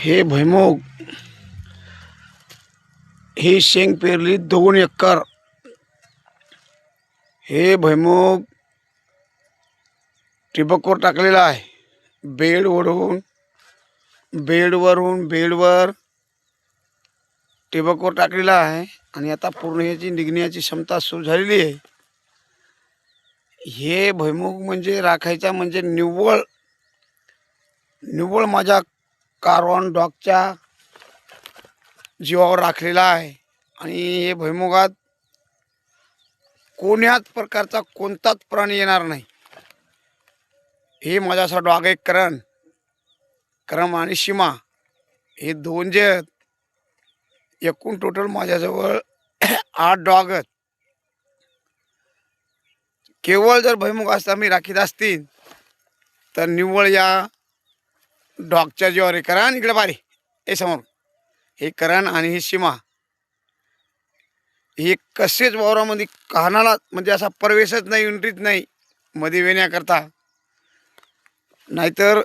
हे भुईमुग ही शेंग पेरली 2 एकर। हे भुईमुग ठिबकवर टाकलेला आहे। बेडवर ठिबकवर टाकलेला आहे आणि आता पूर्ण ह्याची निघण्याची क्षमता सुरू झालेली आहे। हे भुईमुग म्हणजे राखायचा म्हणजे निव्वळ माझ्या कारवान डॉगच्या जीवावर राखलेला आहे। आणि हे भुईमुगात कोण्याच प्रकारचा कोणताच प्राणी येणार नाही। हे माझा डॉग एक करम आणि सीमा हे 2 जे आहेत, एकूण टोटल माझ्याजवळ 8 डॉग आहेत। केवळ जर भुईमुग असता मी राखीत असतील तर निव्वळ या डॉगच्या जीवावर करण इकडे बारी हे समोर हे करण आणि ही सीमा हे कसेच वावरामध्ये कानाला म्हणजे असा प्रवेशच नाही, एंट्रीच नाही मध्ये येण्याकरता। नाहीतर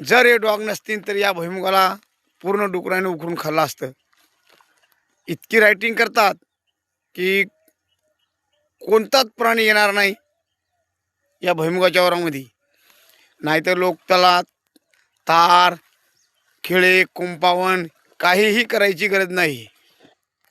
जर हे डॉग नसतील तर या भुईमुगाला पूर्ण डुकराने उकरून खाल्लं असतं। इतकी रायटिंग करतात की कोणताच प्राणी येणार नाही या भुईमुगाच्या वावरामध्ये। नाहीतर लोक त्याला तार खिळे कुंपावण काहीही करायची गरज नाही।